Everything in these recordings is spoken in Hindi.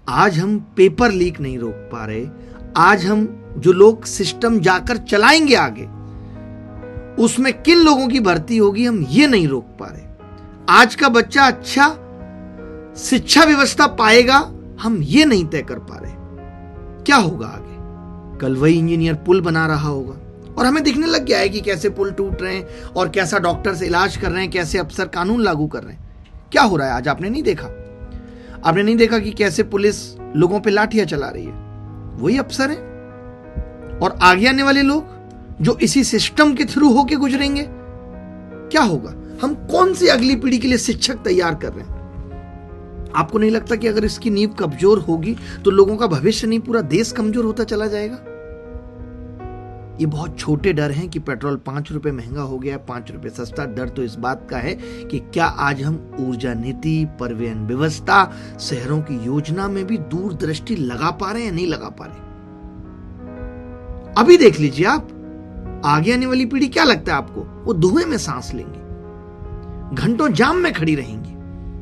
आज हम पेपर लीक नहीं रोक पा रहे, आज हम जो लोग सिस्टम जाकर चलाएंगे आगे, उसमें किन लोगों की भर्ती होगी हम ये नहीं रोक पा रहे। आज का बच्चा अच्छा शिक्षा व्यवस्था पाएगा हम ये नहीं तय कर पा रहे। क्या होगा आगे? कल वही इंजीनियर पुल बना रहा होगा और हमें दिखने लग गया है कि कैसे पुल टूट रहे हैं और कैसा डॉक्टर से इलाज कर रहे हैं, कैसे अफसर कानून लागू कर रहे हैं। क्या हो रहा है आज? आपने नहीं देखा? आपने नहीं देखा कि कैसे पुलिस लोगों पे लाठियां चला रही है? वही अफसर हैं और आगे आने वाले लोग जो इसी सिस्टम के थ्रू होके गुजरेंगे। क्या होगा? हम कौन सी अगली पीढ़ी के लिए शिक्षक तैयार कर रहे हैं? आपको नहीं लगता कि अगर इसकी नींव कमजोर होगी तो लोगों का भविष्य नहीं, पूरा देश कमजोर होता चला जाएगा? ये बहुत छोटे डर हैं कि पेट्रोल 5 रुपए महंगा हो गया, 5 रुपए सस्ता। डर तो इस बात का है कि क्या आज हम ऊर्जा नीति, परिवहन व्यवस्था, शहरों की योजना में भी दूरदृष्टि लगा पा रहे हैं या नहीं लगा पा रहे? अभी देख लीजिए आप, आगे आने वाली पीढ़ी, क्या लगता है आपको? वो धुएं में सांस लेंगी, घंटों जाम में खड़ी रहेंगी,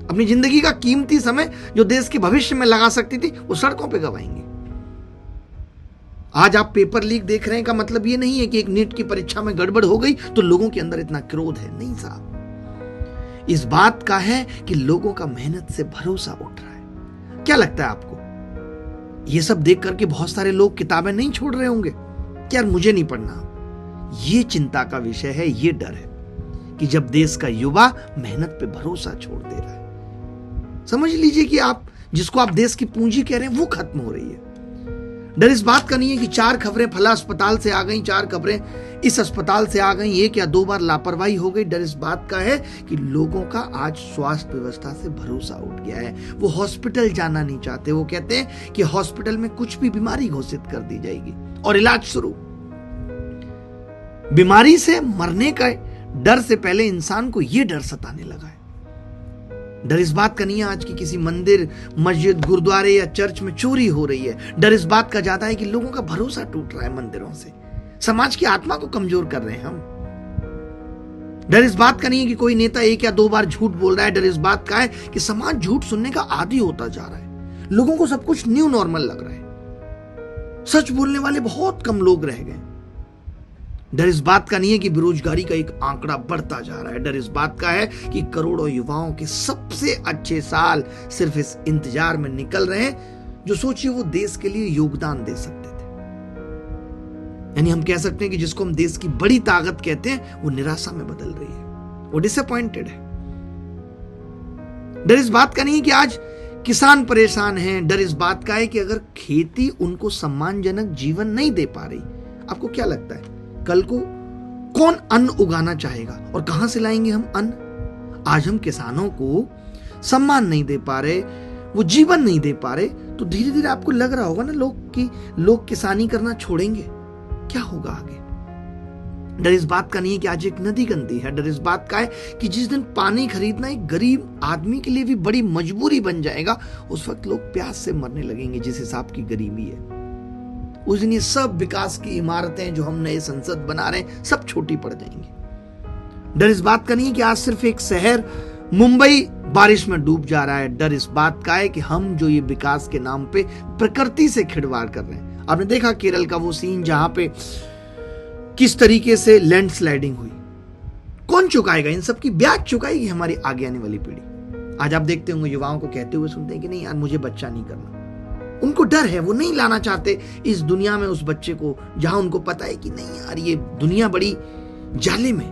अपनी जिंदगी का कीमती समय जो देश के भविष्य में लगा सकती थी वो सड़कों पे गवाएंगे। आज आप पेपर लीक देख रहे हैं का मतलब ये नहीं है कि एक नीट की परीक्षा में गड़बड़ हो गई तो लोगों के अंदर इतना क्रोध है। नहीं साहब, इस बात का है कि लोगों का मेहनत से भरोसा उठ रहा है। क्या लगता है आपको? ये सब देख करके बहुत सारे लोग किताबें नहीं छोड़ रहे होंगे कि यार मुझे नहीं पढ़ना। ये चिंता का विषय है, ये डर है कि जब देश का युवा मेहनत पे भरोसा छोड़ दे रहा है, समझ लीजिए कि आप जिसको आप देश की पूंजी कह रहे हैं वो खत्म हो रही है। डर इस बात का नहीं है कि 4 खबरें फला अस्पताल से आ गई, 4 खबरें इस अस्पताल से आ गई, 1 या 2 बार लापरवाही हो गई। डर इस बात का है कि लोगों का आज स्वास्थ्य व्यवस्था से भरोसा उठ गया है। वो हॉस्पिटल जाना नहीं चाहते। वो कहते हैं कि हॉस्पिटल में कुछ भी बीमारी घोषित कर दी जाएगी और इलाज शुरू। बीमारी से मरने का डर से पहले इंसान को यह डर सताने लगा है। डर इस बात का नहीं है आज की किसी मंदिर, मस्जिद, गुरुद्वारे या चर्च में चोरी हो रही है। डर इस बात का ज्यादा है कि लोगों का भरोसा टूट रहा है मंदिरों से, समाज की आत्मा को कमजोर कर रहे हैं हम। डर इस बात का नहीं है कि कोई नेता 1 या 2 बार झूठ बोल रहा है। डर इस बात का है कि समाज झूठ सुनने का आदी होता जा रहा है। लोगों को सब कुछ न्यू नॉर्मल लग रहा है। सच बोलने वाले बहुत कम लोग रह गए। डर इस बात का नहीं है कि बेरोजगारी का एक आंकड़ा बढ़ता जा रहा है। डर इस बात का है कि करोड़ों युवाओं के सबसे अच्छे साल सिर्फ इस इंतजार में निकल रहे हैं जो सोचिए वो देश के लिए योगदान दे सकते थे। यानी हम कह सकते हैं कि जिसको हम देश की बड़ी ताकत कहते हैं वो निराशा में बदल रही है, वो डिसअपॉइंटेड है। डर इस बात का नहीं है कि आज किसान परेशान हैं। डर इस बात का है कि अगर खेती उनको सम्मानजनक जीवन नहीं दे पा रही, आपको क्या लगता है कल को कौन अन्न उगाना चाहेगा और कहां से लाएंगे हम अन्न? आज हम किसानों को सम्मान नहीं दे पा रहे, वो जीवन नहीं दे पा रहे, तो धीरे धीरे आपको लग रहा होगा ना लोग किसानी करना छोड़ेंगे। क्या होगा आगे? डर इस बात का नहीं है कि आज एक नदी गंदी है। डर इस बात का है कि जिस दिन पानी खरीदना एक गरीब आदमी के लिए भी बड़ी मजबूरी बन जाएगा, उस वक्त लोग प्यास से मरने लगेंगे जिस हिसाब की गरीबी है। उस दिन ये सब विकास की इमारतें जो हम नए संसद बना रहे हैं सब छोटी पड़ जाएंगी। डर इस बात का नहीं है कि आज सिर्फ एक शहर मुंबई बारिश में डूब जा रहा है। डर इस बात का है कि हम जो ये विकास के नाम पे प्रकृति से खिलवाड़ कर रहे हैं। आपने देखा केरल का वो सीन जहां पे किस तरीके से लैंडस्लाइडिंग हुई। कौन चुकाएगा? इन सब की ब्याज चुकाएगी हमारी आगे आने वाली पीढ़ी। आज आप देखते होंगे युवाओं को कहते हुए सुनते हैं कि नहीं यार मुझे बच्चा नहीं करना। उनको डर है, वो नहीं लाना चाहते इस दुनिया में उस बच्चे को जहां उनको पता है कि नहीं यार ये दुनिया बड़ी जालिम है,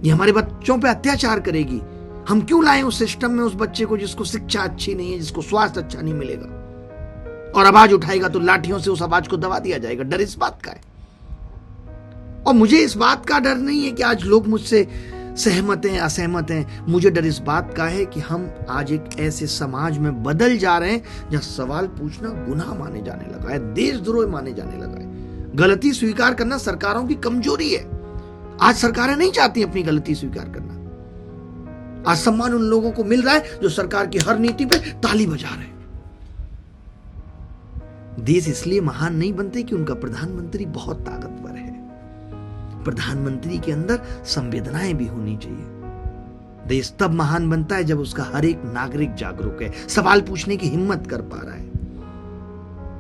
ये हमारे बच्चों पे अत्याचार करेगी। हम क्यों लाएं उस सिस्टम में उस बच्चे को जिसको शिक्षा अच्छी नहीं है, जिसको स्वास्थ्य अच्छा नहीं मिलेगा, और आवाज उठाएगा तो लाठियों से उस आवाज को दबा दिया जाएगा। डर इस बात का है। और मुझे इस बात का डर नहीं है कि आज लोग मुझसे सहमत हैं, असहमत हैं। मुझे डर इस बात का है कि हम आज एक ऐसे समाज में बदल जा रहे हैं जहां सवाल पूछना गुनाह माने जाने लगा है, देशद्रोह माने जाने लगा है। गलती स्वीकार करना सरकारों की कमजोरी है। आज सरकारें नहीं चाहती अपनी गलती स्वीकार करना। आज सम्मान उन लोगों को मिल रहा है जो सरकार की हर नीति पे ताली बजा रहे हैं। देश इसलिए महान नहीं बनते कि उनका प्रधानमंत्री बहुत ताकतवर है। प्रधानमंत्री के अंदर संवेदनाएं भी होनी चाहिए। देश तब महान बनता है जब उसका हर एक नागरिक जागरूक है, सवाल पूछने की हिम्मत कर पा रहा है।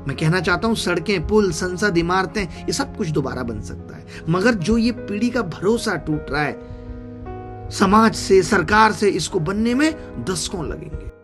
मैं कहना चाहता हूं, सड़कें, पुल, संसद, इमारतें, ये सब कुछ दोबारा बन सकता है, मगर जो ये पीढ़ी का भरोसा टूट रहा है समाज से, सरकार से, इसको बनने में दशकों लगेंगे।